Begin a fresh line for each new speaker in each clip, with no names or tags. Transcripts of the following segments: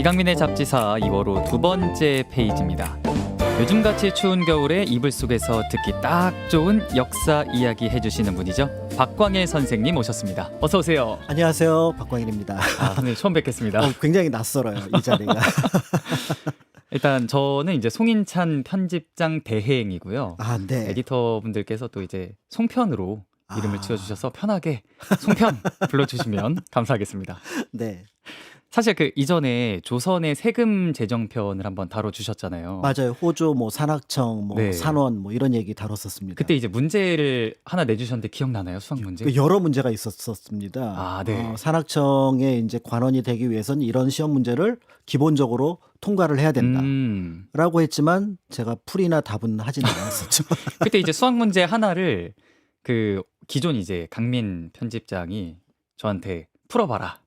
이강민의 잡지사 2월호 두 번째 페이지입니다. 요즘같이 추운 겨울에 이불 속에서 듣기 딱 좋은 역사 이야기 해주시는 분이죠. 박광일 선생님 오셨습니다. 어서 오세요.
안녕하세요, 박광일입니다.
선생님 처음 뵙겠습니다.
굉장히 낯설어요, 이 자리가.
일단 저는 이제 송인찬 편집장 대행이고요.
네.
에디터분들께서 또 이제 송편으로 이름을 지어주셔서 편하게 송편 불러주시면 감사하겠습니다.
네.
사실 그 이전에 조선의 세금 제정편을 한번 다뤄주셨잖아요.
맞아요. 호조, 산악청,
네.
산원, 이런 얘기 다뤘었습니다.
그때 이제 문제를 하나 내주셨는데 기억나나요? 수학 문제?
여러 문제가 있었습니다.
네.
산악청에 이제 관원이 되기 위해서는 이런 시험 문제를 기본적으로 통과를 해야 된다라고 했지만 제가 풀이나 답은 하진 않았었죠.
그때 이제 수학 문제 하나를 그 기존 이제 강민 편집장이 저한테 풀어봐라.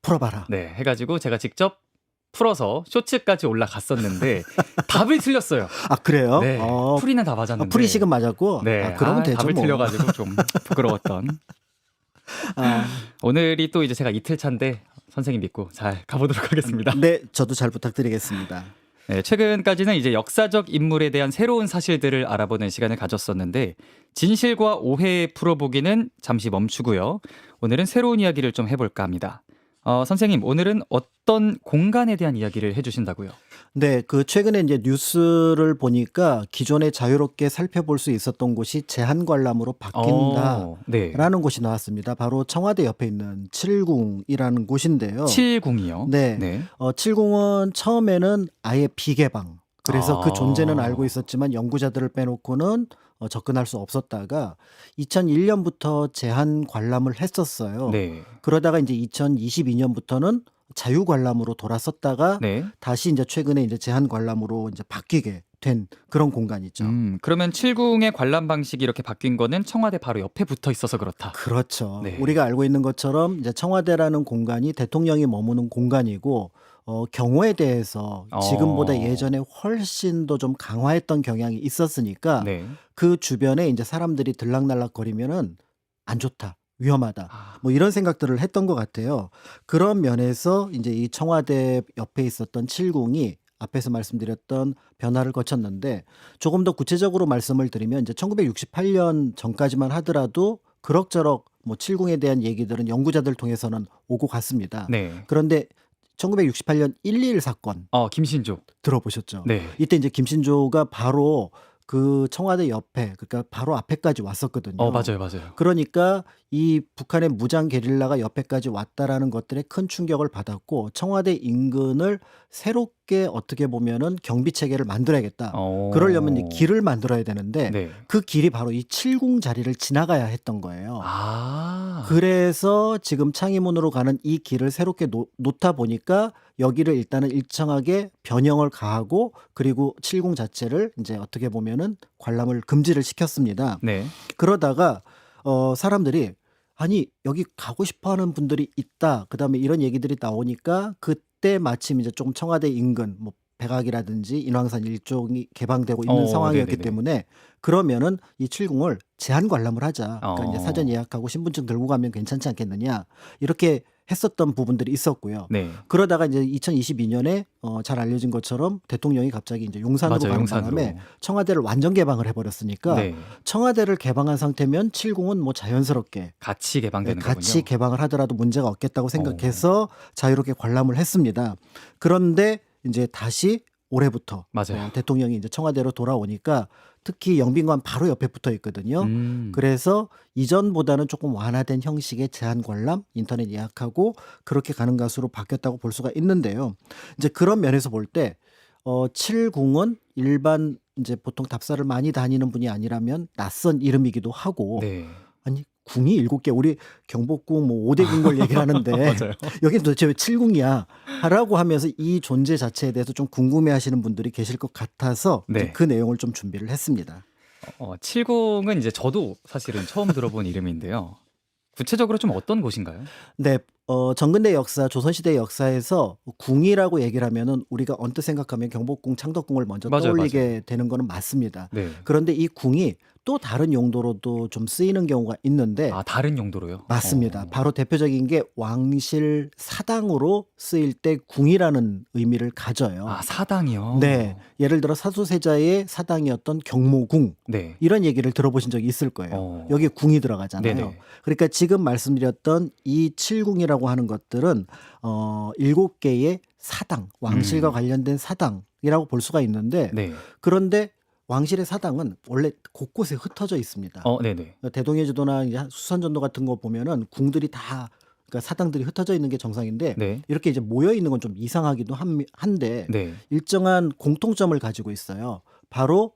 네, 해가지고 제가 직접 풀어서 쇼츠까지 올라갔었는데 답을 틀렸어요.
그래요?
네, 풀이는 다 맞았는데
풀이식은 맞았고.
네,
그러면 되죠.
답을 틀려가지고 좀 부끄러웠던. 오늘이 또 이제 제가 이틀 차인데 선생님 믿고 잘 가보도록 하겠습니다.
네, 저도 잘 부탁드리겠습니다.
네, 최근까지는 이제 역사적 인물에 대한 새로운 사실들을 알아보는 시간을 가졌었는데 진실과 오해 풀어보기는 잠시 멈추고요. 오늘은 새로운 이야기를 좀 해볼까 합니다. 선생님, 오늘은 어떤 공간에 대한 이야기를 해주신다고요?
네, 최근에 이제 뉴스를 보니까 기존에 자유롭게 살펴볼 수 있었던 곳이 제한 관람으로 바뀐다라는 곳이 나왔습니다. 바로 청와대 옆에 있는 칠궁이라는 곳인데요.
칠궁이요?
네. 칠궁은 처음에는 아예 비개방. 그래서 그 존재는 알고 있었지만 연구자들을 빼놓고는 접근할 수 없었다가 2001년부터 제한 관람을 했었어요.
네.
그러다가 이제 2022년부터는 자유 관람으로 돌아섰다가
네.
다시 이제 최근에 이제 제한 관람으로 이제 바뀌게 된 그런 공간이죠.
그러면 칠궁의 관람 방식이 이렇게 바뀐 거는 청와대 바로 옆에 붙어 있어서 그렇다.
그렇죠.
네.
우리가 알고 있는 것처럼 이제 청와대라는 공간이 대통령이 머무는 공간이고 경호에 대해서 지금보다 예전에 훨씬 더 좀 강화했던 경향이 있었으니까
네.
그 주변에 이제 사람들이 들락날락거리면은 안 좋다. 위험하다. 이런 생각들을 했던 것 같아요. 그런 면에서 이제 이 청와대 옆에 있었던 칠궁이 앞에서 말씀드렸던 변화를 거쳤는데 조금 더 구체적으로 말씀을 드리면 이제 1968년 전까지만 하더라도 그럭저럭 칠궁에 대한 얘기들은 연구자들 통해서는 오고 갔습니다.
네.
그런데 1968년 1.21 사건
김신조
들어보셨죠?
네.
이때 이제 김신조가 바로 그 청와대 옆에, 그러니까 바로 앞에까지 왔었거든요.
맞아요.
그러니까 이 북한의 무장 게릴라가 옆에까지 왔다라는 것들에 큰 충격을 받았고 청와대 인근을 새롭게 어떻게 보면은 경비 체계를 만들어야겠다. 그러려면 이 길을 만들어야 되는데
네.
그 길이 바로 이 칠궁 자리를 지나가야 했던 거예요. 그래서 지금 창의문으로 가는 이 길을 새롭게 놓다 보니까 여기를 일단은 일정하게 변형을 가하고 그리고 칠궁 자체를 이제 어떻게 보면은 관람을 금지를 시켰습니다.
네.
그러다가 사람들이 아니 여기 가고 싶어하는 분들이 있다. 그다음에 이런 얘기들이 나오니까 그때 마침 이제 조금 청와대 인근 백악이라든지 인왕산 일종이 개방되고 있는 상황이었기
네네네.
때문에 그러면은 이 칠궁을 제한 관람을 하자. 그러니까 이제 사전 예약하고 신분증 들고 가면 괜찮지 않겠느냐 이렇게 했었던 부분들이 있었고요.
네.
그러다가 이제 2022년에 잘 알려진 것처럼 대통령이 갑자기 이제 용산으로 가는 바람에 청와대를 완전 개방을 해버렸으니까
네.
청와대를 개방한 상태면 칠궁은 자연스럽게
같이 개방되는
같이
거군요.
개방을 하더라도 문제가 없겠다고 생각해서 자유롭게 관람을 했습니다. 그런데 이제 다시 올해부터
맞아요.
대통령이 이제 청와대로 돌아오니까 특히 영빈관 바로 옆에 붙어 있거든요. 그래서 이전보다는 조금 완화된 형식의 제한 관람, 인터넷 예약하고 그렇게 가는 것으로 바뀌었다고 볼 수가 있는데요. 이제 그런 면에서 볼 때 칠궁은 일반 이제 보통 답사를 많이 다니는 분이 아니라면 낯선 이름이기도 하고
네.
아니 궁이 7개 우리 경복궁 5대 궁궐 얘기를 하는데
맞아요.
여긴 도대체 왜 칠궁이야? 라고 하면서 이 존재 자체에 대해서 좀 궁금해하시는 분들이 계실 것 같아서
네.
그 내용을 좀 준비를 했습니다.
칠궁은 이제 저도 사실은 처음 들어본 이름인데요. 구체적으로 좀 어떤 곳인가요?
네, 정근대 역사, 조선시대 역사에서 궁이라고 얘기를 하면은 우리가 언뜻 생각하면 경복궁, 창덕궁을 먼저
맞아요.
떠올리게 되는 거는 맞습니다.
네.
그런데 이 궁이 또 다른 용도로도 좀 쓰이는 경우가 있는데
아, 다른 용도로요?
맞습니다. 바로 대표적인 게 왕실 사당으로 쓰일 때 궁이라는 의미를 가져요.
아, 사당이요?
네. 예를 들어 사도세자의 사당이었던 경모궁
네.
이런 얘기를 들어보신 적이 있을 거예요.
어.
여기에 궁이 들어가잖아요.
네네.
그러니까 지금 말씀드렸던 이 칠궁이라고 하는 것들은 7개의 사당, 왕실과 관련된 사당이라고 볼 수가 있는데
네.
그런데 왕실의 사당은 원래 곳곳에 흩어져 있습니다.
네네.
대동해지도나 이제 수산전도 같은 거 보면은 궁들이 다 그러니까 사당들이 흩어져 있는 게 정상인데
네.
이렇게 이제 모여 있는 건 좀 이상하기도 한데
네.
일정한 공통점을 가지고 있어요. 바로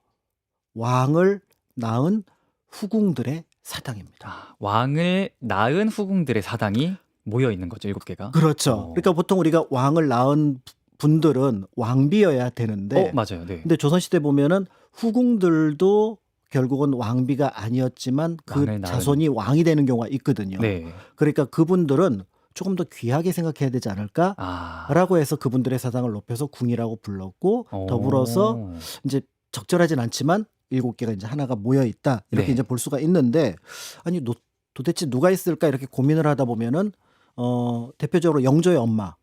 왕을 낳은 후궁들의 사당입니다.
아, 왕을 낳은 후궁들의 사당이 모여 있는 거죠, 7개가?
그렇죠. 그러니까 보통 우리가 왕을 낳은 분들은 왕비여야 되는데
맞아요. 네.
근데 조선시대 보면은 후궁들도 결국은 왕비가 아니었지만 그
왕을 낳은.
자손이 왕이 되는 경우가 있거든요.
네.
그러니까 그분들은 조금 더 귀하게 생각해야 되지 않을까라고
아.
해서 그분들의 사당을 높여서 궁이라고 불렀고
어.
더불어서 이제 적절하진 않지만 7개가 이제 하나가 모여 있다 이렇게
네.
이제 볼 수가 있는데 아니 도대체 누가 있을까 이렇게 고민을 하다 보면은 대표적으로 영조의 엄마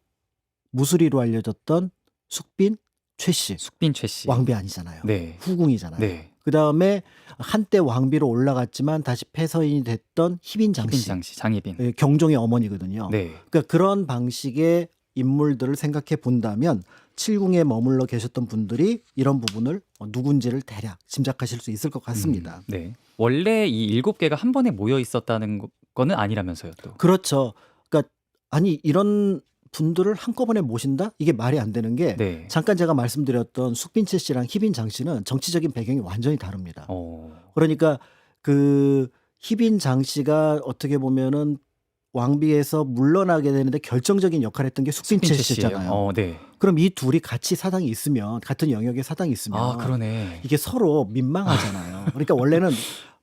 무술이로 알려졌던 숙빈 최씨
숙빈 최씨.
왕비 아니잖아요.
네.
후궁이잖아요.
네.
그다음에 한때 왕비로 올라갔지만 다시 폐서인이 됐던 희빈장 씨.
희빈장 씨, 장희빈.
예, 경종의 어머니거든요.
네.
그러니까 그런 방식의 인물들을 생각해 본다면 칠궁에 머물러 계셨던 분들이 이런 부분을 누군지를 대략 짐작하실 수 있을 것 같습니다.
네. 원래 이 7개가 한 번에 모여 있었다는 거는 아니라면서요, 또.
그렇죠. 그러니까 아니 이런 분들을 한꺼번에 모신다? 이게 말이 안 되는 게
네.
잠깐 제가 말씀드렸던 숙빈채 씨랑 희빈장 씨는 정치적인 배경이 완전히 다릅니다. 그러니까 그 희빈장 씨가 어떻게 보면은 왕비에서 물러나게 되는데 결정적인 역할을 했던 게 숙빈채 씨잖아요.
네.
그럼 이 둘이 같이 사당이 있으면 같은 영역에 사당이 있으면
아, 그러네.
이게 서로 민망하잖아요. 그러니까 원래는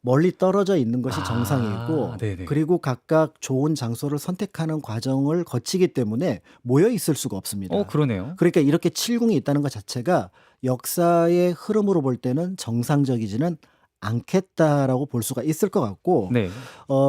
멀리 떨어져 있는 것이 정상이고
네네.
그리고 각각 좋은 장소를 선택하는 과정을 거치기 때문에 모여 있을 수가 없습니다.
그러네요.
그러니까 이렇게 칠궁이 있다는 것 자체가 역사의 흐름으로 볼 때는 정상적이지는 않겠다라고 볼 수가 있을 것 같고
네.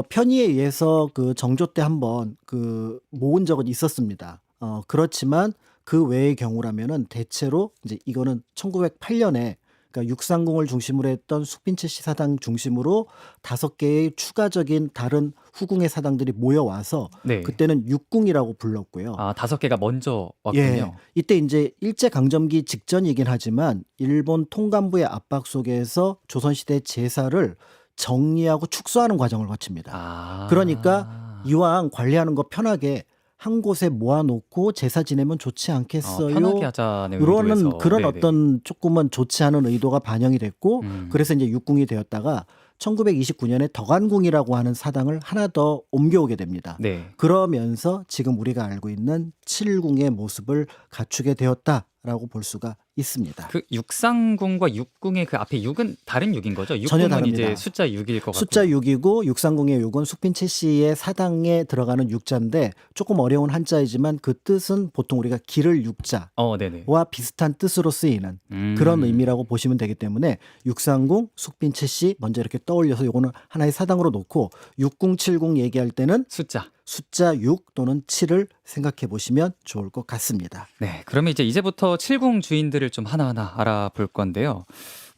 편의에 의해서 그 정조 때 한번 그 모은 적은 있었습니다. 그렇지만 그 외의 경우라면은 대체로 이제 이거는 1908년에 그러니까 육상궁을 중심으로 했던 숙빈채 씨 사당 중심으로 5개의 추가적인 다른 후궁의 사당들이 모여와서
네.
그때는 육궁이라고 불렀고요.
아, 5개가 먼저 왔군요.
예, 이때 이제 일제 강점기 직전이긴 하지만 일본 통감부의 압박 속에서 조선시대 제사를 정리하고 축소하는 과정을 거칩니다.
아.
그러니까 이왕 관리하는 거 편하게 한 곳에 모아놓고 제사 지내면 좋지 않겠어요?
편하게 하자는
그러는
의도에서.
그런
네네.
어떤 조금은 좋지 않은 의도가 반영이 됐고 그래서 이제 육궁이 되었다가 1929년에 덕안궁이라고 하는 사당을 하나 더 옮겨오게 됩니다.
네.
그러면서 지금 우리가 알고 있는 칠궁의 모습을 갖추게 되었다라고 볼 수가 있습니다.
그 육상궁과 육궁의 그 앞에 6은 다른 6인 거죠?
전혀
육궁은
다릅니다.
이제 숫자 6일 것 같고.
숫자 6이고 육상궁의 6은 숙빈채 씨의 사당에 들어가는 육자인데 조금 어려운 한자이지만 그 뜻은 보통 우리가 기를 육자와
네네.
비슷한 뜻으로 쓰이는 그런 의미라고 보시면 되기 때문에 육상궁, 숙빈채 씨 먼저 이렇게 떠올려서 요거는 하나의 사당으로 놓고 육궁, 칠궁 얘기할 때는 숫자 6 또는 7을 생각해 보시면 좋을 것 같습니다.
네, 그러면 이제부터 칠궁 주인들을 좀 하나하나 알아볼 건데요.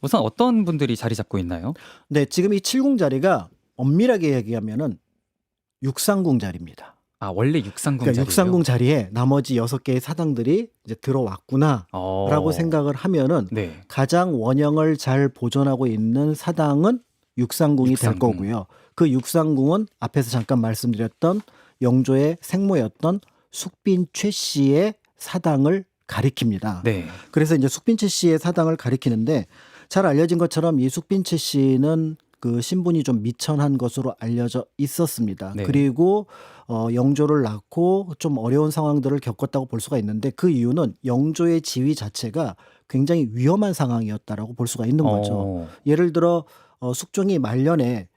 우선 어떤 분들이 자리 잡고 있나요?
네, 지금 이 칠궁 자리가 엄밀하게 얘기하면은 육상궁 자리입니다.
아, 원래 육상궁
그러니까
자리예요?
육상궁 자리에 나머지 6개의 사당들이 이제 들어왔구나라고 생각을 하면은
네.
가장 원형을 잘 보존하고 있는 사당은 육상궁이 될
육상궁.
거고요. 그 육상궁은 앞에서 잠깐 말씀드렸던 영조의 생모였던 숙빈 최 씨의 사당을 가리킵니다.
네.
그래서 이제 숙빈 최 씨의 사당을 가리키는데 잘 알려진 것처럼 이 숙빈 최 씨는 그 신분이 좀 미천한 것으로 알려져 있었습니다.
네.
그리고 영조를 낳고 좀 어려운 상황들을 겪었다고 볼 수가 있는데 그 이유는 영조의 지위 자체가 굉장히 위험한 상황이었다라고 볼 수가 있는 거죠. 예를 들어 숙종이 말년에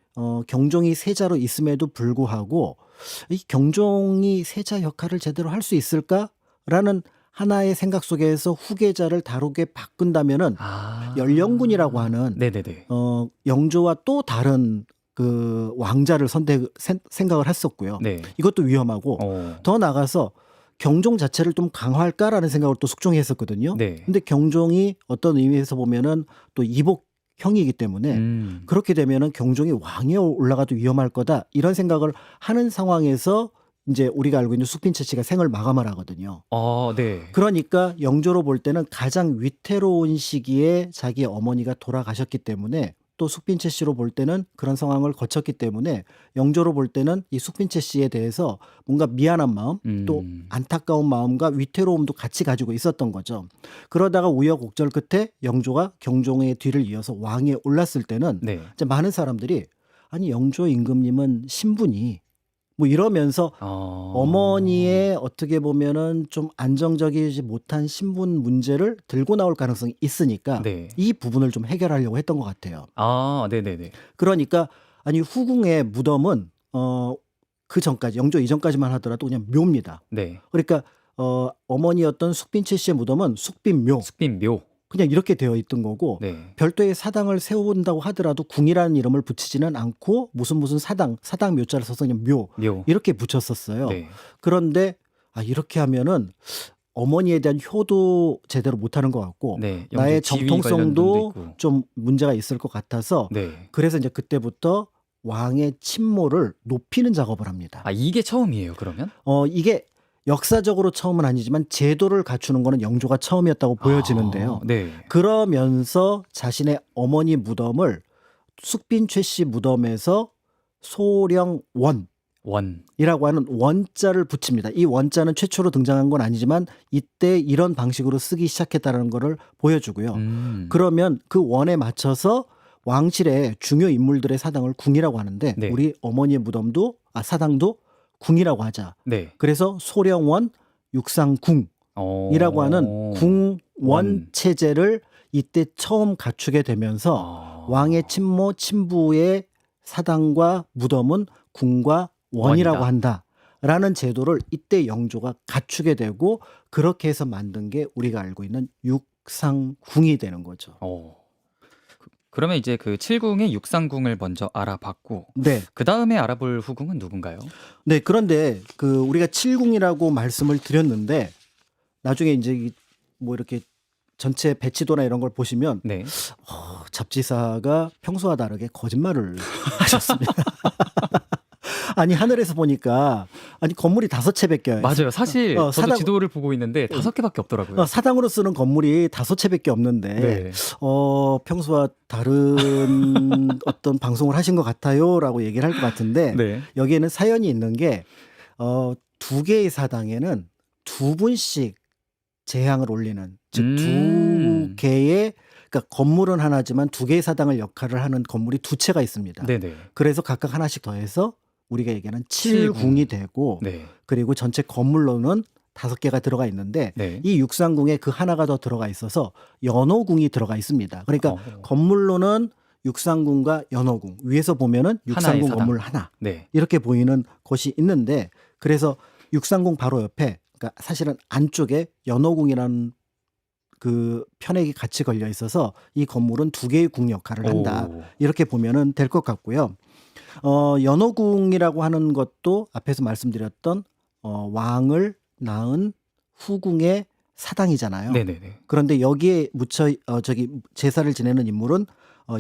경종이 세자로 있음에도 불구하고 이 경종이 세자 역할을 제대로 할 수 있을까라는 하나의 생각 속에서 후계자를 다르게 바꾼다면은
아.
연령군이라고 하는
네네네.
영조와 또 다른 그 왕자를 생각을 했었고요.
네.
이것도 위험하고 더 나아가서 경종 자체를 좀 강화할까라는 생각을 또 숙종이 했었거든요.
네.
근데 경종이 어떤 의미에서 보면은 또 이복형이기 때문에 그렇게 되면은 경종이 왕위에 올라가도 위험할 거다 이런 생각을 하는 상황에서 이제 우리가 알고 있는 숙빈채 씨가 생을 마감을 하거든요.
네.
그러니까 영조로 볼 때는 가장 위태로운 시기에 자기 어머니가 돌아가셨기 때문에 또 숙빈채 씨로 볼 때는 그런 상황을 거쳤기 때문에 영조로 볼 때는 이 숙빈채 씨에 대해서 뭔가 미안한 마음 또 안타까운 마음과 위태로움도 같이 가지고 있었던 거죠. 그러다가 우여곡절 끝에 영조가 경종의 뒤를 이어서 왕위에 올랐을 때는
네.
이제 많은 사람들이 아니 영조 임금님은 신분이 뭐 이러면서 어머니의 어떻게 보면은 좀 안정적이지 못한 신분 문제를 들고 나올 가능성이 있으니까
네.
이 부분을 좀 해결하려고 했던 것 같아요.
네네네.
그러니까 아니 후궁의 무덤은 그 전까지 영조 이전까지만 하더라도 그냥 묘입니다.
네.
그러니까 어머니였던 숙빈채 씨의 무덤은 숙빈묘
숙빈묘.
그냥 이렇게 되어 있던 거고
네.
별도의 사당을 세운다고 하더라도 궁이라는 이름을 붙이지는 않고 무슨 사당 묘자를 써서 그냥 묘
묘.
이렇게 붙였었어요.
네.
그런데 이렇게 하면은 어머니에 대한 효도 제대로 못하는 것 같고
네.
나의
영조 지위 관련
정통성도
점도 있고.
좀 문제가 있을 것 같아서
네.
그래서 이제 그때부터 왕의 친모를 높이는 작업을 합니다.
이게 처음이에요, 그러면?
이게 역사적으로 처음은 아니지만 제도를 갖추는 거는 영조가 처음이었다고 보여지는데요.
네.
그러면서 자신의 어머니 무덤을 숙빈최 씨 무덤에서 소령원 이라고 하는 원자를 붙입니다. 이 원자는 최초로 등장한 건 아니지만 이때 이런 방식으로 쓰기 시작했다는 것을 보여주고요. 그러면 그 원에 맞춰서 왕실의 중요 인물들의 사당을 궁이라고 하는데
네.
우리 어머니의 무덤도 사당도 궁이라고 하자.
네.
그래서 소령원 육상궁이라고 하는 궁원 체제를 이때 처음 갖추게 되면서 왕의 친모 친부의 사당과 무덤은 궁과 원이라고 한다라는 제도를 이때 영조가 갖추게 되고 그렇게 해서 만든 게 우리가 알고 있는 육상궁이 되는 거죠.
그러면 이제 그 칠궁의 육상궁을 먼저 알아봤고
네.
그다음에 알아볼 후궁은 누군가요?
네, 그런데 그 우리가 칠궁이라고 말씀을 드렸는데 나중에 이제 뭐 이렇게 전체 배치도나 이런 걸 보시면
네.
잡지사가 평소와 다르게 거짓말을 하셨습니다. 아니 하늘에서 보니까 건물이 5채밖에
맞아요. 사실 저도
사당,
지도를 보고 있는데 5개밖에 없더라고요.
사당으로 쓰는 건물이 5채밖에 없는데
네.
평소와 다른 어떤 방송을 하신 것 같아요라고 얘기를 할 것 같은데
네.
여기에는 사연이 있는 게 2개의 사당에는 2분씩 재향을 올리는 즉 2개의 그러니까 건물은 하나지만 2개의 사당을 역할을 하는 건물이 2채가 있습니다.
네네.
그래서 각각 하나씩 더해서 우리가 얘기하는 칠궁이 되고
네.
그리고 전체 건물로는 5개가 들어가 있는데
네.
이 육상궁에 그 하나가 더 들어가 있어서 연호궁이 들어가 있습니다. 그러니까 건물로는 육상궁과 연호궁 위에서 보면은 육상궁 건물 하나
네.
이렇게 보이는 곳이 있는데 그래서 육상궁 바로 옆에 그러니까 사실은 안쪽에 연호궁이라는 그 편액이 같이 걸려 있어서 이 건물은 2개의 궁 역할을 한다. 이렇게 보면은 될 것 같고요. 연호궁이라고 하는 것도 앞에서 말씀드렸던 왕을 낳은 후궁의 사당이잖아요.
네네네.
그런데 여기에 제사를 지내는 인물은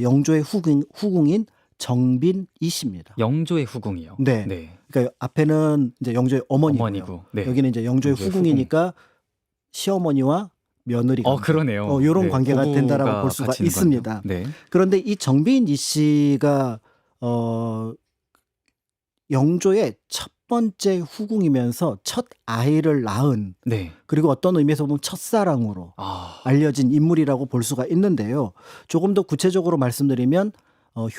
영조의 후궁인 정빈이 씨입니다.
영조의 후궁이요.
네.
네.
그러니까 앞에는 이제 영조의 어머니고요.
어머니고. 네.
여기는 이제 영조의 후궁이니까 시어머니와 며느리가
그러네요.
이런
네,
관계가 된다라고 볼 수가 있습니다.
네.
그런데 이 정빈이 씨가 영조의 첫 번째 후궁이면서 첫 아이를 낳은
네.
그리고 어떤 의미에서 보면 첫사랑으로 알려진 인물이라고 볼 수가 있는데요. 조금 더 구체적으로 말씀드리면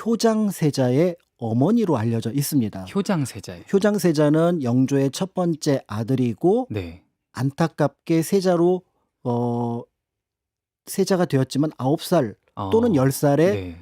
효장세자의 어머니로 알려져 있습니다.
효장세자예요.
효장세자는 영조의 첫 번째 아들이고
네.
안타깝게 세자가 되었지만 9살 또는 10살에
네.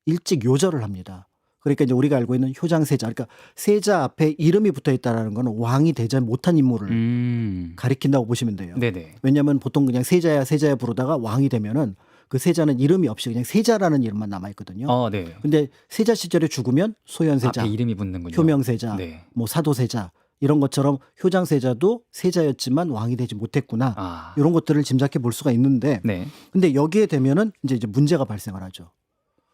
일찍 요절을 합니다. 그러니까 이제 우리가 알고 있는 효장세자, 그러니까 세자 앞에 이름이 붙어 있다라는 거는 왕이 되지 못한 인물을 가리킨다고 보시면 돼요.
네네.
왜냐하면 보통 그냥 세자야 세자야 부르다가 왕이 되면은 그 세자는 이름이 없이 그냥 세자라는 이름만 남아 있거든요.
네.
근데 세자 시절에 죽으면 소현세자,
앞에 이름이 붙는군요.
효명세자,
네.
뭐 사도세자 이런 것처럼 효장세자도 세자였지만 왕이 되지 못했구나. 이런 것들을 짐작해 볼 수가 있는데,
네.
근데 여기에 되면은 이제 문제가 발생을 하죠.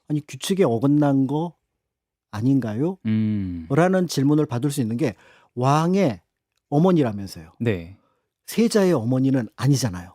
아니 규칙에 어긋난 거 아닌가요? 라는 질문을 받을 수 있는 게 왕의 어머니라면서요.
네.
세자의 어머니는 아니잖아요.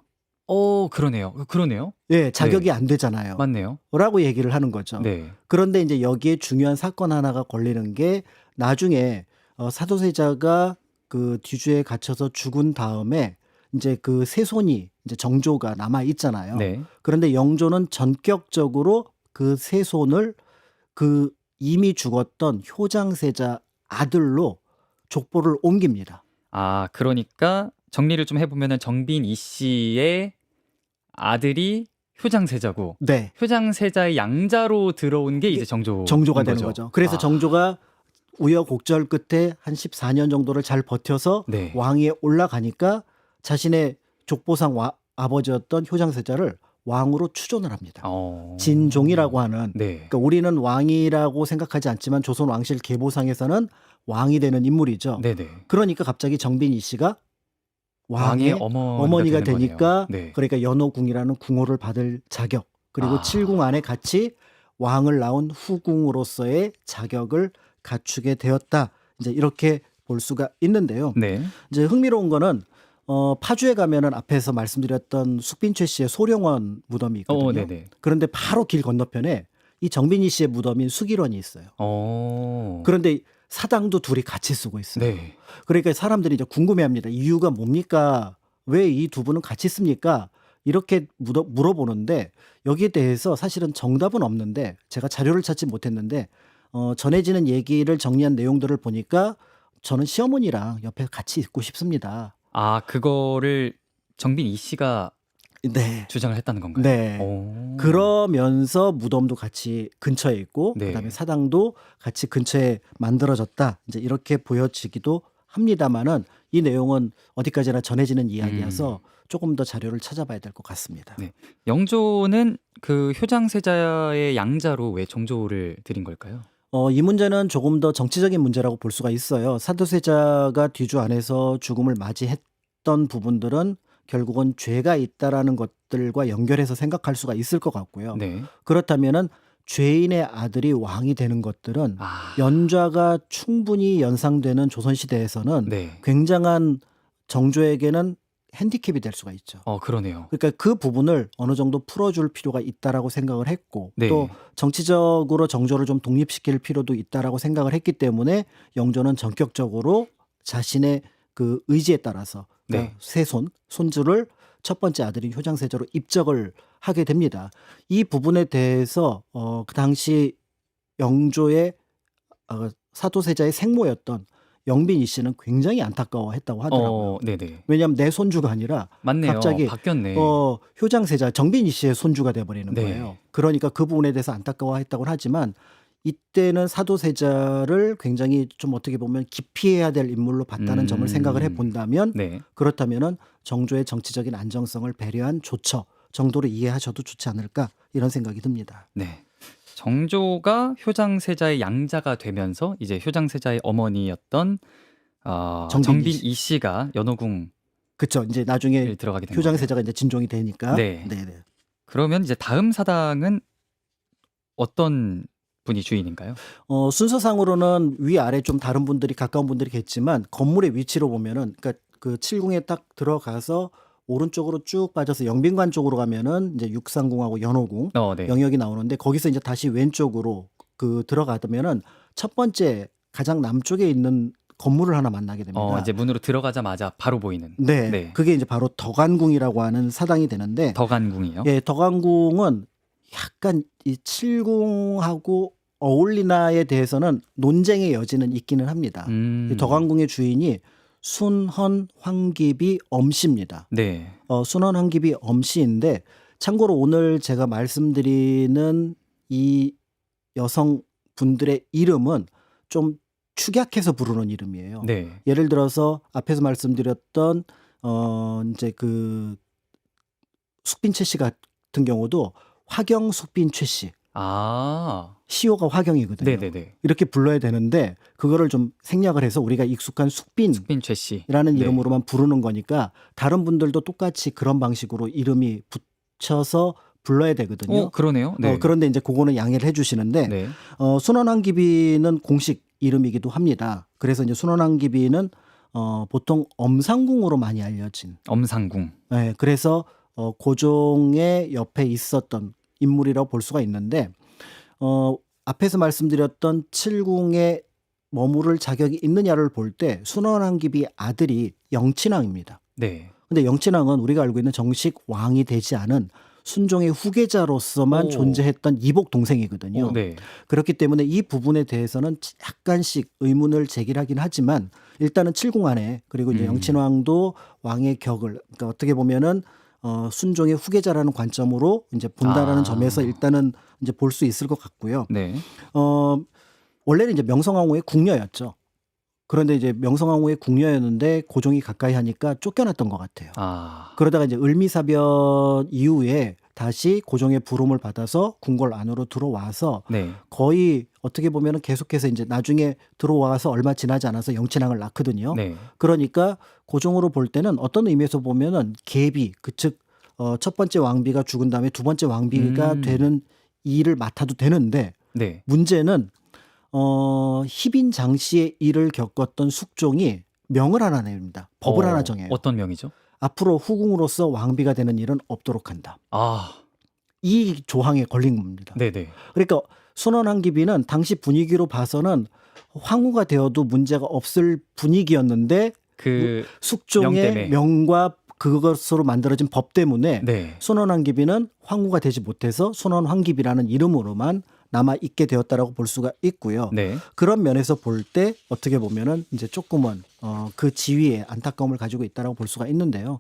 그러네요. 그러네요.
예, 자격이
네.
안 되잖아요.
맞네요.
라고 얘기를 하는 거죠.
네.
그런데 이제 여기에 중요한 사건 하나가 걸리는 게 나중에 사도세자가 그 뒤주에 갇혀서 죽은 다음에 이제 그 세손이 이제 정조가 남아 있잖아요.
네.
그런데 영조는 전격적으로 그 세손을 그 이미 죽었던 효장세자 아들로 족보를 옮깁니다.
그러니까 정리를 좀 해보면은 정빈 이 씨의 아들이 효장세자고
네.
효장세자의 양자로 들어온 게 이제
정조가 되는 거죠. 그래서 정조가 우여곡절 끝에 한 14년 정도를 잘 버텨서
네.
왕위에 올라가니까 자신의 족보상 아버지였던 효장세자를 왕으로 추존을 합니다. 진종이라고 하는,
네.
그러니까 우리는 왕이라고 생각하지 않지만 조선 왕실 계보상에서는 왕이 되는 인물이죠.
네네.
그러니까 갑자기 정빈 이 씨가
왕의
어머니가 되니까
네.
그러니까 연호궁이라는 궁호를 받을 자격, 그리고 칠궁 안에 같이 왕을 낳은 후궁으로서의 자격을 갖추게 되었다. 이제 이렇게 볼 수가 있는데요.
네.
이제 흥미로운 거는 파주에 가면은 앞에서 말씀드렸던 숙빈최 씨의 소령원 무덤이 있거든요.
네네.
그런데 바로 길 건너편에 이 정빈이 씨의 무덤인 수길원이 있어요. 그런데 사당도 둘이 같이 쓰고 있어요.
네.
그러니까 사람들이 이제 궁금해합니다. 이유가 뭡니까? 왜 이 두 분은 같이 씁니까? 이렇게 물어보는데 여기에 대해서 사실은 정답은 없는데 제가 자료를 찾지 못했는데 전해지는 얘기를 정리한 내용들을 보니까 저는 시어머니랑 옆에 같이 있고 싶습니다.
그거를 정빈 이 씨가
네.
주장을 했다는 건가요?
네. 그러면서 무덤도 같이 근처에 있고
네.
그다음에 사당도 같이 근처에 만들어졌다. 이제 이렇게 보여지기도 합니다만은 이 내용은 어디까지나 전해지는 이야기여서 조금 더 자료를 찾아봐야 될 것 같습니다.
네. 영조는 그 효장세자의 양자로 왜 정조를 드린 걸까요?
이 문제는 조금 더 정치적인 문제라고 볼 수가 있어요. 사도세자가 뒤주 안에서 죽음을 맞이했던 부분들은 결국은 죄가 있다라는 것들과 연결해서 생각할 수가 있을 것 같고요.
네.
그렇다면은 죄인의 아들이 왕이 되는 것들은 연좌가 충분히 연상되는 조선시대에서는
네.
굉장한 정조에게는 핸디캡이 될 수가 있죠.
그러네요.
그러니까 그 부분을 어느 정도 풀어줄 필요가 있다라고 생각을 했고
네.
또 정치적으로 정조를 좀 독립시킬 필요도 있다라고 생각을 했기 때문에 영조는 전격적으로 자신의 그 의지에 따라서 그러니까
네.
손주를 첫 번째 아들인 효장세자로 입적을 하게 됩니다. 이 부분에 대해서 그 당시 영조의 사도세자의 생모였던 영빈 이 씨는 굉장히 안타까워했다고 하더라고요.
네네.
왜냐하면 내 손주가 아니라
맞네요.
갑자기
바뀌었네.
효장세자 정빈 이 씨의 손주가 돼버리는
네.
거예요. 그러니까 그 부분에 대해서 안타까워했다고 하지만 이때는 사도세자를 굉장히 좀 어떻게 보면 기피해야 될 인물로 봤다는 점을 생각을 해본다면
네.
그렇다면은 정조의 정치적인 안정성을 배려한 조처 정도로 이해하셔도 좋지 않을까 이런 생각이 듭니다.
네. 정조가 효장세자의 양자가 되면서 이제 효장세자의 어머니였던 정빈 이 씨가 연호궁
그렇죠. 이제 나중에
들어가게 된
효장세자가 이제 진종이 되니까.
네.
네네.
그러면 이제 다음 사당은 어떤 분이 주인인가요?
순서상으로는 위아래 좀 다른 분들이 가까운 분들이겠지만 건물의 위치로 보면은 그러니까 그 칠궁에 딱 들어가서 오른쪽으로 쭉 빠져서 영빈관 쪽으로 가면은 이제 육상궁하고 연호궁
네.
영역이 나오는데 거기서 이제 다시 왼쪽으로 그 들어가면은 첫 번째 가장 남쪽에 있는 건물을 하나 만나게 됩니다.
이제 문으로 들어가자마자 바로 보이는.
네. 그게 이제 바로 덕안궁이라고 하는 사당이 되는데
덕안궁이요?
예, 덕안궁은 약간 이 칠궁하고 어울리나에 대해서는 논쟁의 여지는 있기는 합니다. 이 덕안궁의 주인이 순헌 황기비 엄씨입니다.
네.
순헌 황기비 엄씨인데 참고로 오늘 제가 말씀드리는 이 여성 분들의 이름은 좀 축약해서 부르는 이름이에요.
네.
예를 들어서 앞에서 말씀드렸던 이제 그 숙빈 최씨 같은 경우도 화경 숙빈 최씨.
아.
시호가 화경이거든요.
네네네.
이렇게 불러야 되는데 그거를 좀 생략을 해서 우리가 익숙한 숙빈
숙빈 최 씨.
이라는
네.
이름으로만 부르는 거니까 다른 분들도 똑같이 그런 방식으로 이름이 붙여서 불러야 되거든요.
그러네요. 네.
그런데 이제 그거는 양해를 해주시는데
네.
순원항기비는 공식 이름이기도 합니다. 그래서 이제 순원항기비는 보통 엄상궁으로 많이 알려진.
엄상궁.
네, 그래서 고종의 옆에 있었던 인물이라고 볼 수가 있는데 앞에서 말씀드렸던 칠궁에 머무를 자격이 있느냐를 볼 때 순원항기비 아들이 영친왕입니다.
네.
근데 영친왕은 우리가 알고 있는 정식 왕이 되지 않은 순종의 후계자로서만
오.
존재했던 이복 동생이거든요.
네.
그렇기 때문에 이 부분에 대해서는 약간씩 의문을 제기하긴 하지만 일단은 칠궁 안에 그리고 이제 영친왕도 왕의 격을 그러니까 어떻게 보면은 순종의 후계자라는 관점으로 이제 본다라는 점에서 일단은 이제 볼 수 있을 것 같고요.
네.
원래는 이제 명성황후의 궁녀였죠. 그런데 이제 명성황후의 궁녀였는데 고종이 가까이 하니까 쫓겨났던 것 같아요. 그러다가 이제 을미사변 이후에 다시 고종의 부름을 받아서 궁궐 안으로 들어와서
네.
거의 어떻게 보면은 계속해서 이제 나중에 들어와서 얼마 지나지 않아서 영친왕을 낳거든요.
네.
그러니까 고종으로 볼 때는 어떤 의미에서 보면은 계비 즉 첫 번째 왕비가 죽은 다음에 두 번째 왕비가 되는 일을 맡아도 되는데
네.
문제는 희빈 장씨의 일을 겪었던 숙종이 명을 하나 냅니다. 법을 하나 정해요.
어떤 명이죠?
앞으로 후궁으로서 왕비가 되는 일은 없도록 한다. 이 조항에 걸린 겁니다.
네네.
그러니까 순원항기비는 당시 분위기로 봐서는 황후가 되어도 문제가 없을 분위기였는데
그
숙종의 명과 그것으로 만들어진 법 때문에
네.
순원항기비는 황후가 되지 못해서 순원황기비라는 이름으로만 남아 있게 되었다라고 볼 수가 있고요.
네.
그런 면에서 볼 때 어떻게 보면은 이제 조금은 그 지위에 안타까움을 가지고 있다라고 볼 수가 있는데요.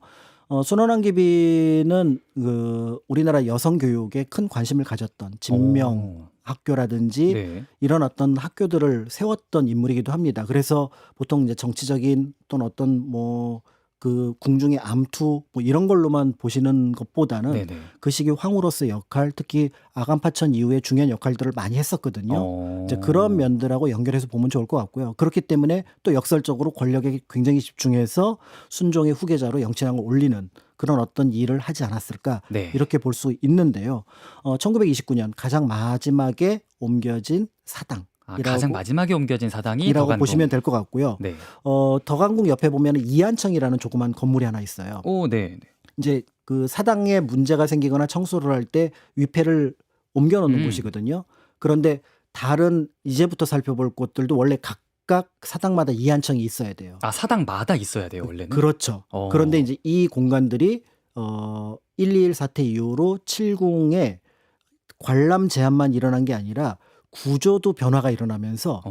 순원항기비는 그 우리나라 여성 교육에 큰 관심을 가졌던 진명 학교라든지
네.
이런 어떤 학교들을 세웠던 인물이기도 합니다. 그래서 보통 이제 정치적인 또는 어떤 뭐 그 궁중의 암투 뭐 이런 걸로만 보시는 것보다는
네네.
그 시기 황후로서의 역할, 특히 아간파천 이후에 중요한 역할들을 많이 했었거든요. 이제 그런 면들하고 연결해서 보면 좋을 것 같고요. 그렇기 때문에 또 역설적으로 권력에 굉장히 집중해서 순종의 후계자로 영친왕을 올리는 그런 어떤 일을 하지 않았을까
네.
이렇게 볼 수 있는데요. 1929년 가장 마지막에 옮겨진 사당.
가장 마지막에 옮겨진 사당이
이라고
덕안궁.
보시면 될 것 같고요.
네.
덕안궁 옆에 보면 이한청이라는 조그만 건물이 하나 있어요.
네.
이제 그 사당에 문제가 생기거나 청소를 할 때 위패를 옮겨놓는 곳이거든요. 그런데 다른 이제부터 살펴볼 곳들도 원래 각각 사당마다 이한청이 있어야 돼요.
사당마다 있어야 돼요, 원래는?
그렇죠. 그런데 이제 이 공간들이 121 사태 이후로 칠궁에 관람 제한만 일어난 게 아니라 구조도 변화가 일어나면서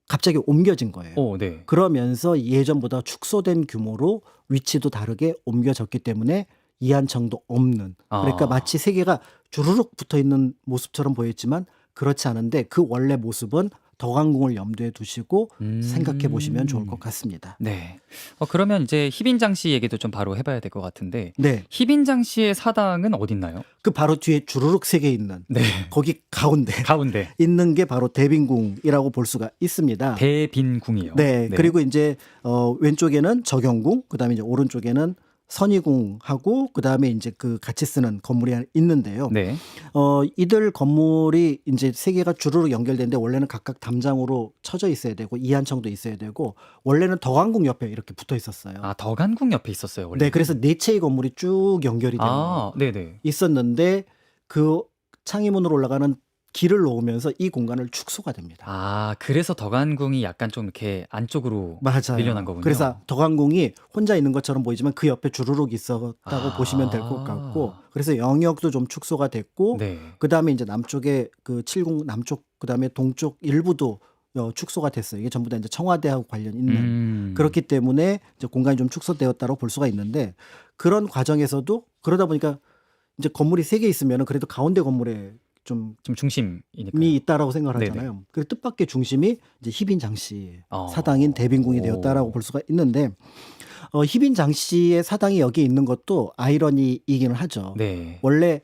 갑자기 옮겨진 거예요.
네.
그러면서 예전보다 축소된 규모로 위치도 다르게 옮겨졌기 때문에 이한청도 없는. 그러니까 마치 세 개가 주르륵 붙어 있는 모습처럼 보였지만 그렇지 않은데 그 원래 모습은 덕안궁을 염두에 두시고 생각해 보시면 좋을 것 같습니다.
네. 그러면 이제 희빈장 씨 얘기도 좀 바로 해봐야 될 것 같은데.
네.
희빈장 씨의 사당은 어딨나요?
그 바로 뒤에 주르륵 세 개 있는
네.
거기 가운데 있는 게 바로 대빈궁이라고 볼 수가 있습니다.
대빈궁이요.
네. 그리고 이제 왼쪽에는 적영궁, 그다음에 이제 오른쪽에는 선의궁하고 그다음에 이제 그 같이 쓰는 건물이 있는데요.
네.
이들 건물이 이제 세 개가 주르륵 연결되는데 원래는 각각 담장으로 쳐져 있어야 되고 이한청도 있어야 되고 원래는 덕안궁 옆에 이렇게 붙어 있었어요.
덕안궁 옆에 있었어요, 원래.
네, 그래서 네 채의 건물이 쭉 연결이 되는
네네.
있었는데 그 창의문으로 올라가는 길을 놓으면서 이 공간을 축소가 됩니다.
그래서 덕안궁이 약간 좀 이렇게 안쪽으로 밀려난 거군요.
그래서 덕안궁이 혼자 있는 것처럼 보이지만 그 옆에 주르륵 있었다고 보시면 될 것 같고, 그래서 영역도 좀 축소가 됐고,
네.
그 다음에 이제 남쪽에 그 칠궁 남쪽, 그 다음에 동쪽 일부도 축소가 됐어요. 이게 전부 다 이제 청와대하고 관련 있는 그렇기 때문에 이제 공간이 좀 축소되었다고 볼 수가 있는데 그런 과정에서도 그러다 보니까 이제 건물이 세 개 있으면 그래도 가운데 건물에 좀
좀 중심이니까요.
미 있다라고 생각을
네네.
하잖아요. 그 뜻밖의 중심이 이제 희빈 장씨의
어.
사당인 대빈궁이 되었다라고
오.
볼 수가 있는데 희빈 장씨의 사당이 여기 있는 것도 아이러니이기는 하죠.
네.
원래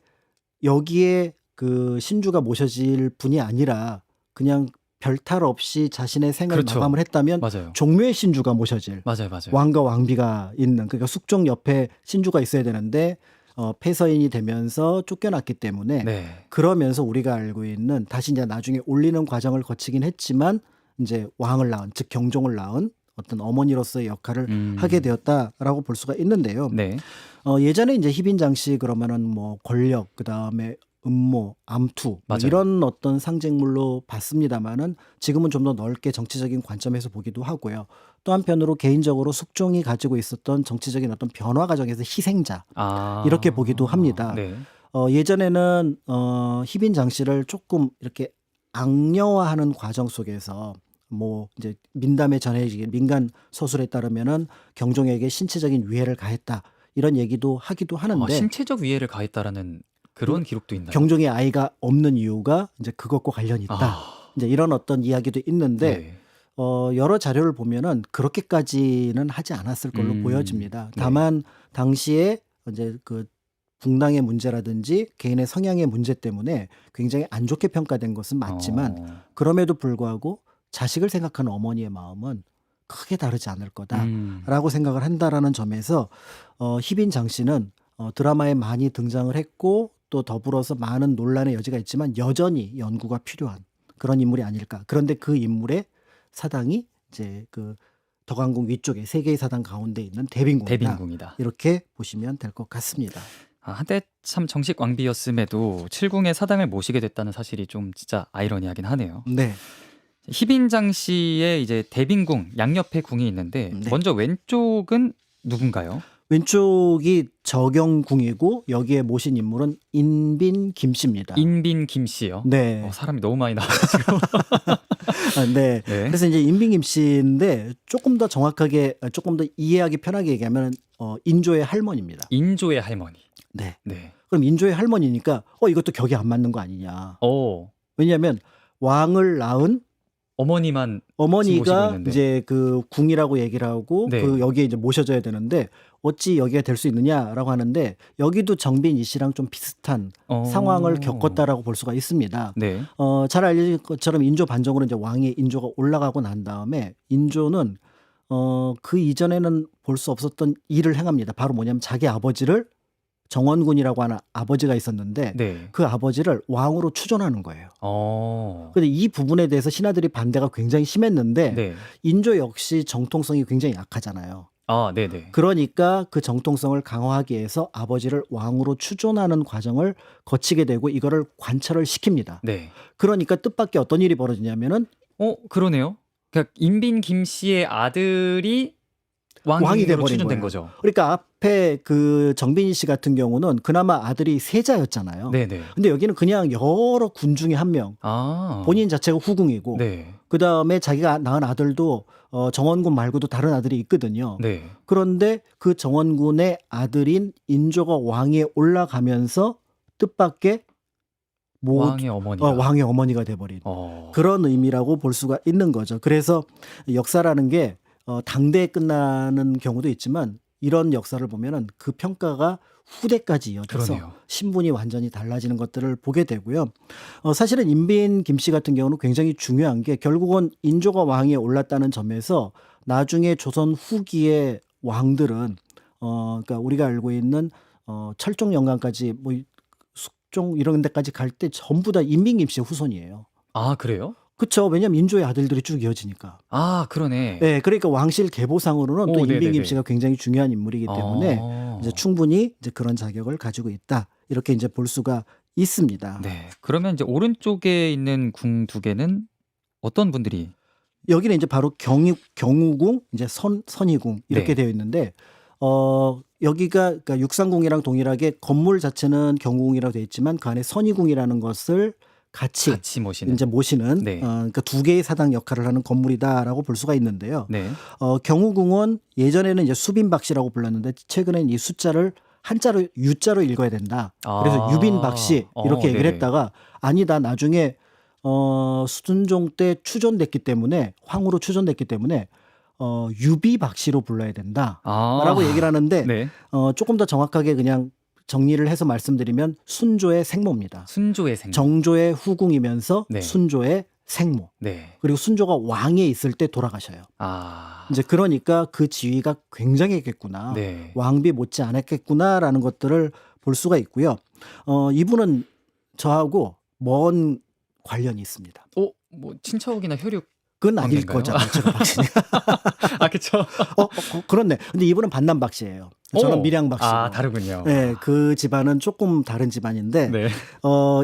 여기에 그 신주가 모셔질 분이 아니라 그냥 별탈 없이 자신의 생을
그렇죠.
마감을 했다면
맞아요.
종묘의 신주가 모셔질
맞아요, 맞아요.
왕과 왕비가 있는 그러니까 숙종 옆에 신주가 있어야 되는데 폐서인이 되면서 쫓겨났기 때문에
네.
그러면서 우리가 알고 있는 다시 이제 나중에 올리는 과정을 거치긴 했지만 이제 왕을 낳은 즉 경종을 낳은 어떤 어머니로서의 역할을 하게 되었다라고 볼 수가 있는데요.
네.
예전에 이제 희빈 장씨 그러면은 뭐 권력 그다음에 음모, 암투 뭐
맞아요.
이런 어떤 상징물로 봤습니다만은 지금은 좀 더 넓게 정치적인 관점에서 보기도 하고요. 또 한편으로 개인적으로 숙종이 가지고 있었던 정치적인 어떤 변화 과정에서 희생자
아.
이렇게 보기도 합니다.
네.
예전에는 희빈 장씨를 조금 이렇게 악령화하는 과정 속에서 뭐 이제 민담에 전해지긴 민간 서술에 따르면은 경종에게 신체적인 위해를 가했다 이런 얘기도 하기도 하는데
신체적 위해를 가했다라는 그런 기록도 있나요?
경종의 아이가 없는 이유가 이제 그것과 관련이 있다.
아.
이제 이런 어떤 이야기도 있는데
네.
여러 자료를 보면은 그렇게까지는 하지 않았을 걸로 보여집니다.
네.
다만 당시에 이제 그 붕당의 문제라든지 개인의 성향의 문제 때문에 굉장히 안 좋게 평가된 것은 맞지만 그럼에도 불구하고 자식을 생각하는 어머니의 마음은 크게 다르지 않을 거다라고 생각을 한다라는 점에서 희빈 장씨는 드라마에 많이 등장을 했고 또 더불어서 많은 논란의 여지가 있지만 여전히 연구가 필요한 그런 인물이 아닐까. 그런데 그 인물의 사당이 이제 그 덕안궁 위쪽에 세 개의 사당 가운데 있는 대빈궁이다.
대빈궁이다.
이렇게 보시면 될 것 같습니다.
한때 참 정식 왕비였음에도 칠궁의 사당을 모시게 됐다는 사실이 좀 진짜 아이러니하긴 하네요.
네.
희빈장 씨의 이제 대빈궁 양옆에 궁이 있는데
네.
먼저 왼쪽은 누군가요?
왼쪽이 적영궁이고 여기에 모신 인물은 인빈 김씨입니다.
인빈 김 씨요.
네.
사람이 너무 많이 나와가지고.
네.
네.
그래서 이제 인빈 김씨인데 조금 더 정확하게 조금 더 이해하기 편하게 얘기하면 인조의 할머니입니다.
인조의 할머니.
네.
네.
그럼 인조의 할머니니까 이것도 격이 안 맞는 거 아니냐. 왜냐하면 왕을 낳은
어머니만 지금 모시고
어머니가
있는데.
이제 그 궁이라고 얘기를 하고
네.
그 여기에 이제 모셔져야 되는데 어찌 여기가 될 수 있느냐라고 하는데 여기도 정빈 이 씨랑 좀 비슷한 상황을 겪었다라고 볼 수가 있습니다.
네.
잘 알려진 것처럼 인조 반정으로 이제 왕의 인조가 올라가고 난 다음에 인조는 그 이전에는 볼 수 없었던 일을 행합니다. 바로 뭐냐면 자기 아버지를 정원군이라고 하는 아버지가 있었는데
네.
그 아버지를 왕으로 추존하는 거예요.
어.
근데 이 부분에 대해서 신하들이 반대가 굉장히 심했는데
네.
인조 역시 정통성이 굉장히 약하잖아요.
네네.
그러니까 그 정통성을 강화하기 위해서 아버지를 왕으로 추존하는 과정을 거치게 되고 이거를 관철을 시킵니다.
네.
그러니까 뜻밖의 어떤 일이 벌어지냐면은
그러네요. 그러니까 인빈 김 씨의 아들이 왕이
돼버린
추천된
거예요.
거죠.
그러니까 앞에 그 정빈이 씨 같은 경우는 그나마 아들이 세자였잖아요.
네네.
근데 여기는 그냥 여러 군 중에 한 명. 본인 자체가 후궁이고
네.
그다음에 자기가 낳은 아들도 정원군 말고도 다른 아들이 있거든요.
네.
그런데 그 정원군의 아들인 인조가 왕위에 올라가면서 뜻밖의
왕의 어머니가.
왕의 어머니가 돼버린 그런 의미라고 볼 수가 있는 거죠. 그래서 역사라는 게 당대에 끝나는 경우도 있지만 이런 역사를 보면은 그 평가가 후대까지 이어져서
그러네요.
신분이 완전히 달라지는 것들을 보게 되고요. 사실은 인빈 김씨 같은 경우는 굉장히 중요한 게 결국은 인조가 왕위에 올랐다는 점에서 나중에 조선 후기의 왕들은 그러니까 우리가 알고 있는 철종 영광까지 뭐 숙종 이런 데까지 갈 때 전부 다 인빈 김씨의 후손이에요.
그래요?
그렇죠. 왜냐하면 인조의 아들들이 쭉 이어지니까.
그러네.
네, 그러니까 왕실 계보상으로는 또 인빈
네네네.
김씨가 굉장히 중요한 인물이기 때문에 이제 충분히 이제 그런 자격을 가지고 있다. 이렇게 이제 볼 수가 있습니다.
네. 그러면 이제 오른쪽에 있는 궁 두 개는 어떤 분들이?
여기는 이제 바로 경우궁, 이제 선희궁 이렇게
네.
되어 있는데 여기가 그러니까 육상궁이랑 동일하게 건물 자체는 경우궁이라고 되어 있지만 그 안에 선희궁이라는 것을 같이
모시는.
이제 모시는
네.
그러니까 두 개의 사당 역할을 하는 건물이다라고 볼 수가 있는데요.
네.
경우궁은 예전에는 이제 수빈박씨라고 불렀는데 최근엔 이 숫자를 한자로 유자로 읽어야 된다. 그래서
아.
유빈박씨 이렇게 얘기를
네네.
했다가 아니다 나중에 수순종 때 추존됐기 때문에 황후로 추존됐기 때문에 유비박씨로 불러야 된다.
아.
라고 얘기를 하는데
네.
조금 더 정확하게 그냥 정리를 해서 말씀드리면 순조의 생모입니다.
순조의 생.
정조의 후궁이면서
네.
순조의 생모.
네.
그리고 순조가 왕에 있을 때 돌아가셔요.
아.
이제 그러니까 그 지위가 굉장했겠구나.
네.
왕비 못지 않았겠구나라는 것들을 볼 수가 있고요. 이분은 저하고 먼 관련이 있습니다.
뭐 친척이나 혈육.
그건 아닐
관계인가요?
거잖아요. 제가 박씨니.
아, 그쵸.
그렇네. 근데 이분은 반남 박씨예요. 저는 밀양 박씨고.
아, 다르군요.
네, 그 집안은 조금 다른 집안인데
네.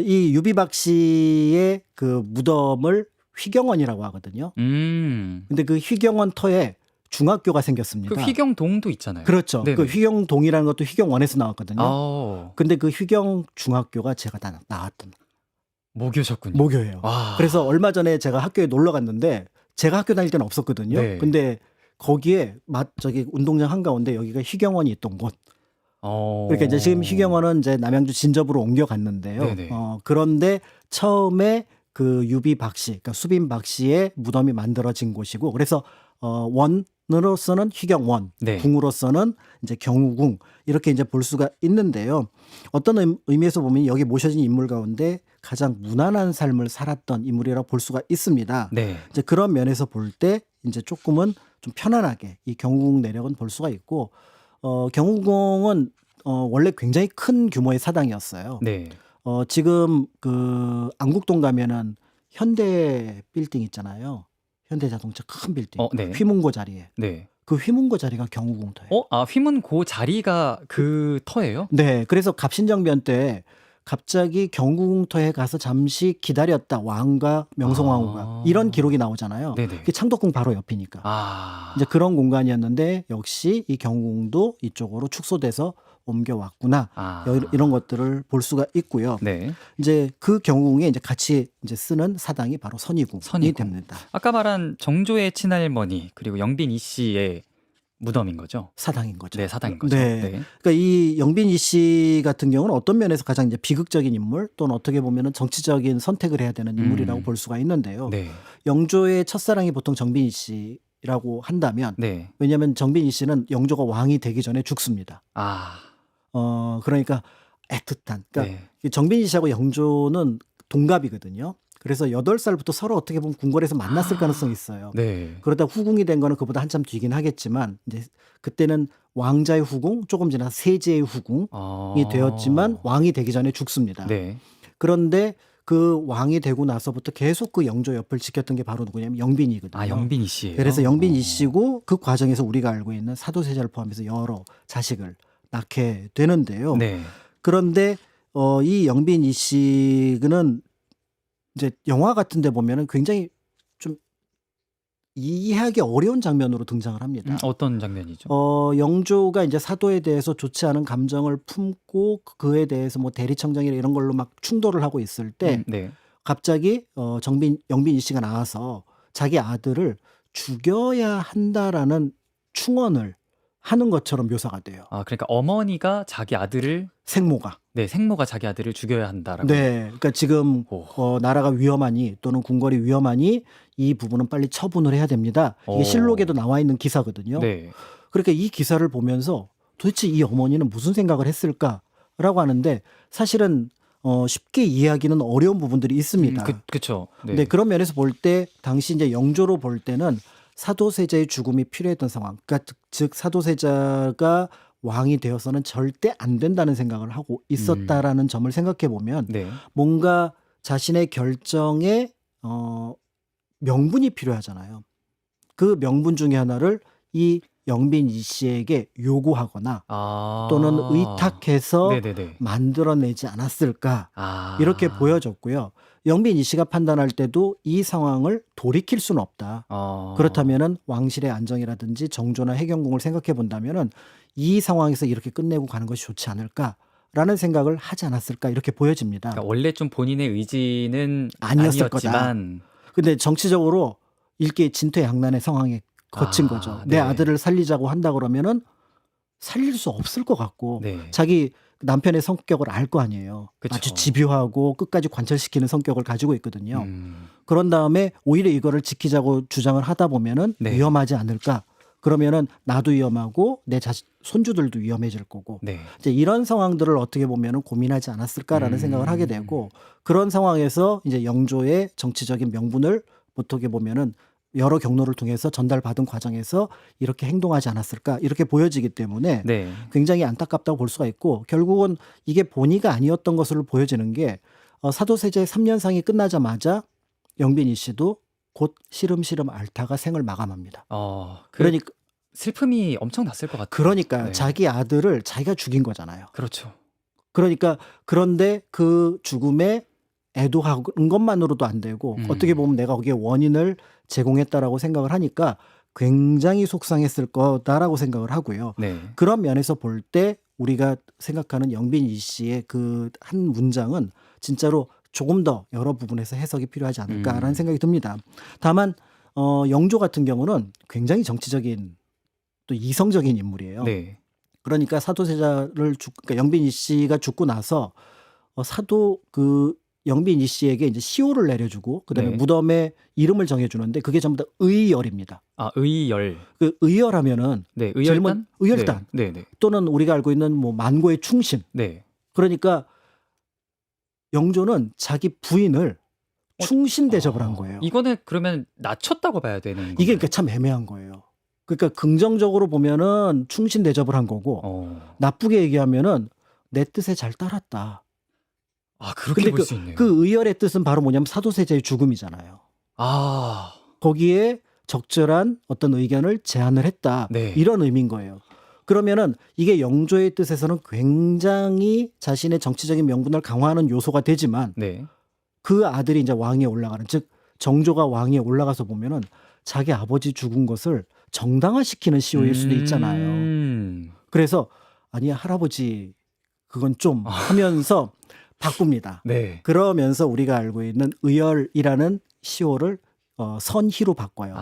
이 유비박 씨의 그 무덤을 휘경원이라고 하거든요. 근데 그 휘경원 터에 중학교가 생겼습니다.
그 휘경동도 있잖아요.
그렇죠.
네네.
그 휘경동이라는 것도 휘경원에서 나왔거든요.
아.
근데 그 휘경 중학교가 제가 나왔던
모교셨군요.
모교예요.
와.
그래서 얼마 전에 제가 학교에 놀러 갔는데 제가 학교 다닐 때는 없었거든요.
네.
근데 거기에 저기 운동장 한가운데 여기가 휘경원이 있던 곳. 그러니까 이제 지금 휘경원은 이제 남양주 진접으로 옮겨갔는데요.
네네.
그런데 처음에 그 유비 박씨, 그러니까 수빈 박씨의 무덤이 만들어진 곳이고, 그래서 원으로서는 휘경원,
네.
궁으로서는 이제 경우궁 이렇게 이제 볼 수가 있는데요. 어떤 의미에서 보면 여기 모셔진 인물 가운데 가장 무난한 삶을 살았던 인물이라고 볼 수가 있습니다.
네.
이제 그런 면에서 볼 때 이제 조금은 좀 편안하게 이 경우궁 내력은 볼 수가 있고, 경우궁은 원래 굉장히 큰 규모의 사당이었어요.
네.
지금 그 안국동 가면은 현대 빌딩 있잖아요. 현대자동차 큰 빌딩.
네.
휘문고 자리에.
네.
그 휘문고 자리가 경우궁터예요.
휘문 고 자리가 그 터예요?
네. 그래서 갑신정변 때 갑자기 경궁터에 가서 잠시 기다렸다. 왕과 명성황후가. 이런 기록이 나오잖아요.
네네.
그게 창덕궁 바로 옆이니까. 이제 그런 공간이었는데 역시 이 경궁도 이쪽으로 축소돼서 옮겨왔구나. 이런 것들을 볼 수가 있고요.
네.
이제 그 경궁에 이제 같이 이제 쓰는 사당이 바로 선의궁이 됩니다.
아까 말한 정조의 친할머니 그리고 영빈 이 씨의 무덤인 거죠?
사당인 거죠.
네, 사당인 거죠.
네. 그러니까 이 영빈 이씨 같은 경우는 어떤 면에서 가장 이제 비극적인 인물 또는 어떻게 보면은 정치적인 선택을 해야 되는 인물이라고 볼 수가 있는데요.
네.
영조의 첫사랑이 보통 정빈 이씨라고 한다면,
네.
왜냐하면 정빈 이씨는 영조가 왕이 되기 전에 죽습니다. 그러니까 애틋한. 그러니까
네.
정빈 이씨하고 영조는 동갑이거든요. 그래서 8살부터 서로 어떻게 보면 궁궐에서 만났을 가능성이 있어요.
네.
그러다 후궁이 된 거는 그보다 한참 뒤긴 하겠지만 이제 그때는 왕자의 후궁, 조금 지나서 세제의 후궁이 되었지만 왕이 되기 전에 죽습니다.
네.
그런데 그 왕이 되고 나서부터 계속 그 영조 옆을 지켰던 게 바로 누구냐면 영빈이거든요.
영빈 이 씨예요.
그래서 영빈 이 씨고 그 과정에서 우리가 알고 있는 사도세자를 포함해서 여러 자식을 낳게 되는데요.
네.
그런데 이 영빈 이 씨는 이제 영화 같은 데 보면은 굉장히 좀 이해하기 어려운 장면으로 등장을 합니다.
어떤 장면이죠?
영조가 이제 사도에 대해서 좋지 않은 감정을 품고 그에 대해서 뭐 대리청정이나 이런 걸로 막 충돌을 하고 있을 때
네.
갑자기 영빈 이 씨가 나와서 자기 아들을 죽여야 한다라는 충언을 하는 것처럼 묘사가 돼요.
그러니까 어머니가 자기 아들을
생모가.
네, 생모가 자기 아들을 죽여야 한다라고.
네. 그러니까 지금 나라가 위험하니 또는 궁궐이 위험하니 이 부분은 빨리 처분을 해야 됩니다. 이게 실록에도 나와 있는 기사거든요.
네.
그러니까 이 기사를 보면서 도대체 이 어머니는 무슨 생각을 했을까라고 하는데 사실은 쉽게 이해하기는 어려운 부분들이 있습니다.
그렇죠. 네.
근데 그런 면에서 볼 때 당시 이제 영조로 볼 때는 사도세자의 죽음이 필요했던 상황. 그러니까 즉 사도세자가 왕이 되어서는 절대 안 된다는 생각을 하고 있었다라는 점을 생각해 보면
네.
뭔가 자신의 결정에 명분이 필요하잖아요. 그 명분 중에 하나를 이 영빈 이 씨에게 요구하거나 또는 의탁해서
네네네.
만들어내지 않았을까 이렇게 보여졌고요. 영빈 이 씨가 판단할 때도 이 상황을 돌이킬 수는 없다. 그렇다면은 왕실의 안정이라든지 정조나 해경궁을 생각해 본다면은 이 상황에서 이렇게 끝내고 가는 것이 좋지 않을까라는 생각을 하지 않았을까 이렇게 보여집니다.
그러니까 원래 좀 본인의 의지는
아니었을
아니었지만
근데 정치적으로 일개 진퇴양난의 상황에 거친 거죠. 내
네.
아들을 살리자고 한다 그러면은 살릴 수 없을 것 같고
네.
자기 남편의 성격을 알 거 아니에요.
그쵸.
아주 집요하고 끝까지 관철시키는 성격을 가지고 있거든요.
음.
그런 다음에 오히려 이거를 지키자고 주장을 하다 보면은
네.
위험하지 않을까? 그러면은 나도 위험하고 내 손주들도 위험해질 거고
네.
이제 이런 상황들을 어떻게 보면은 고민하지 않았을까라는 생각을 하게 되고 그런 상황에서 이제 영조의 정치적인 명분을 어떻게 보면은 여러 경로를 통해서 전달받은 과정에서 이렇게 행동하지 않았을까 이렇게 보여지기 때문에
네.
굉장히 안타깝다고 볼 수가 있고 결국은 이게 본의가 아니었던 것으로 보여지는 게 사도세자의 3년상이 끝나자마자 영빈이 씨도 곧 시름시름 앓다가 생을 마감합니다.
그
그러니까
슬픔이 엄청 났을 것 같아요.
그러니까
네.
자기 아들을 자기가 죽인 거잖아요.
그렇죠.
그러니까 그런데 그 죽음에 애도하는 것만으로도 안 되고 어떻게 보면 내가 거기에 원인을 제공했다라고 생각을 하니까 굉장히 속상했을 거다라고 생각을 하고요.
네.
그런 면에서 볼 때 우리가 생각하는 영빈이 씨의 그 한 문장은 진짜로 조금 더 여러 부분에서 해석이 필요하지 않을까라는 생각이 듭니다. 다만 영조 같은 경우는 굉장히 정치적인 또 이성적인 인물이에요.
네.
그러니까 사도세자를 그러니까 영빈이 씨가 죽고 나서 사도 그 영빈이 씨에게 이제 시호를 내려주고 그다음에
네.
무덤에 이름을 정해주는데 그게 전부 다 의열입니다.
의열.
그 의열하면은
네. 의열단.
의열단
네. 네.
또는 우리가 알고 있는 뭐 만고의 충신.
네.
그러니까 영조는 자기 부인을 충신 대접을 한 거예요.
이거는 그러면 낮췄다고 봐야 되는 건가요?
이게 그러니까 참 애매한 거예요. 그러니까 긍정적으로 보면은 충신 대접을 한 거고 나쁘게 얘기하면은 내 뜻에 잘 따랐다.
그렇게
근데
볼 수 있네요.
그 의열의 뜻은 바로 뭐냐면 사도세자의 죽음이잖아요. 거기에 적절한 어떤 의견을 제안을 했다.
네.
이런 의미인 거예요. 그러면은 이게 영조의 뜻에서는 굉장히 자신의 정치적인 명분을 강화하는 요소가 되지만
네.
그 아들이 이제 왕위에 올라가는 즉 정조가 왕위에 올라가서 보면은 자기 아버지 죽은 것을 정당화시키는 시호일 수도 있잖아요. 그래서 아니 할아버지 그건 좀 하면서 바꿉니다.
네.
그러면서 우리가 알고 있는 의열이라는 시호를 선희로 바꿔요.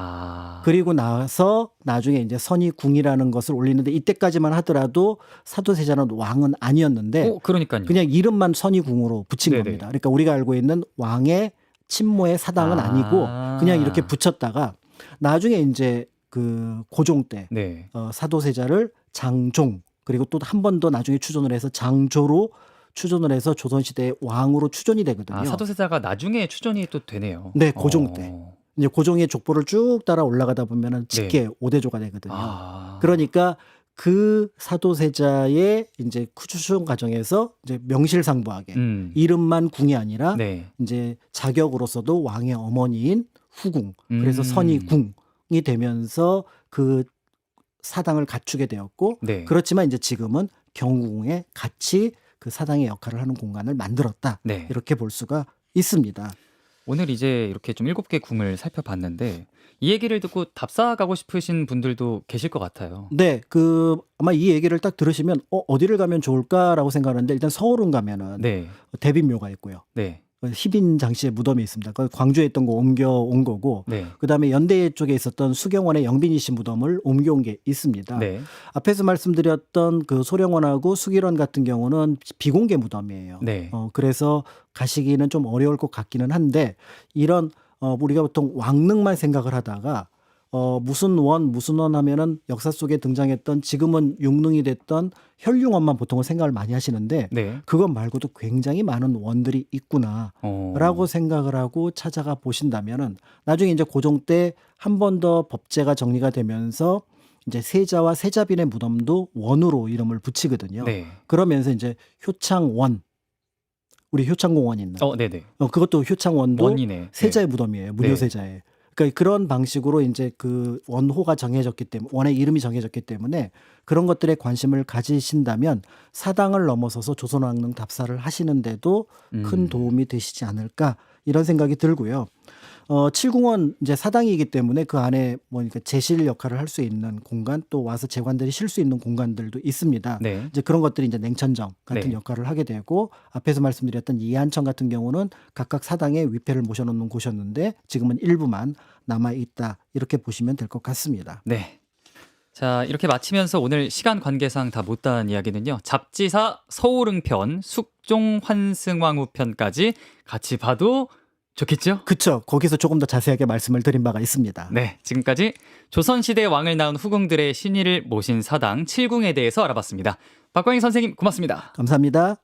그리고 나서 나중에 이제 선희궁이라는 것을 올리는데 이때까지만 하더라도 사도세자는 왕은 아니었는데
그러니까요.
그냥 이름만 선희궁으로 붙인
네네.
겁니다. 그러니까 우리가 알고 있는 왕의 친모의 사당은 아니고 그냥 이렇게 붙였다가 나중에 이제 그 고종 때
네.
사도세자를 장종 그리고 또 한 번 더 나중에 추존을 해서 장조로 추존을 해서 조선시대의 왕으로 추존이 되거든요.
사도세자가 나중에 추존이 또 되네요.
네, 고종 때. 이제 고종의 족보를 쭉 따라 올라가다 보면은 직계 5대조가 되거든요. 그러니까 그 사도세자의 이제 추존 과정에서 이제 명실상부하게 이름만 궁이 아니라
네.
이제 자격으로서도 왕의 어머니인 후궁, 그래서 선희궁이 되면서 그 사당을 갖추게 되었고
네.
그렇지만 이제 지금은 경궁에 같이 그 사당의 역할을 하는 공간을 만들었다.
네.
이렇게 볼 수가 있습니다.
오늘 이제 이렇게 좀 7개 궁을 살펴봤는데 이 얘기를 듣고 답사 가고 싶으신 분들도 계실 것 같아요.
네, 아마 이 얘기를 딱 들으시면 어디를 가면 좋을까라고 생각하는데 일단 서울은 가면은
네.
대빈묘가 있고요.
네.
희빈 장씨의 무덤이 있습니다. 광주에 있던 거 옮겨온 거고
네.
그다음에 연대 쪽에 있었던 수경원의 영빈이 씨 무덤을 옮겨온 게 있습니다.
네.
앞에서 말씀드렸던 그 소령원하고 수길원 같은 경우는 비공개 무덤이에요.
네.
그래서 가시기는 좀 어려울 것 같기는 한데 이런 우리가 보통 왕릉만 생각을 하다가 무슨 원 하면은 역사 속에 등장했던 지금은 육릉이 됐던 혈융원만 보통은 생각을 많이 하시는데
네.
그것 말고도 굉장히 많은 원들이 있구나라고 생각을 하고 찾아가 보신다면은 나중에 이제 고종 때 한 번 더 법제가 정리가 되면서 이제 세자와 세자빈의 무덤도 원으로 이름을 붙이거든요.
네.
그러면서 이제 효창원 우리 효창공원 있는
네네.
그것도 효창원도
원이네.
세자의 무덤이에요. 무료세자의. 그러니까 그런 방식으로 이제 그 원호가 정해졌기 때문에 원의 이름이 정해졌기 때문에 그런 것들에 관심을 가지신다면 사당을 넘어서서 조선왕릉 답사를 하시는데도 큰 도움이 되시지 않을까 이런 생각이 들고요. 칠궁원 이제 사당이기 때문에 그 안에 그러니까 제실 역할을 할 수 있는 공간 또 와서 재관들이 쉴 수 있는 공간들도 있습니다.
네.
이제 그런 것들이 이제 냉천정 같은
네.
역할을 하게 되고 앞에서 말씀드렸던 이한천 같은 경우는 각각 사당에 위패를 모셔놓는 곳이었는데 지금은 일부만 남아 있다 이렇게 보시면 될 것 같습니다.
네. 자, 이렇게 마치면서 오늘 시간 관계상 다 못다한 이야기는요. 잡지사 서울응편, 숙종환승왕후 편까지 같이 봐도 좋겠죠?
그쵸. 거기서 조금 더 자세하게 말씀을 드린 바가 있습니다.
네, 지금까지 조선시대 왕을 낳은 후궁들의 신의를 모신 사당 칠궁에 대해서 알아봤습니다. 박광희 선생님 고맙습니다.
감사합니다.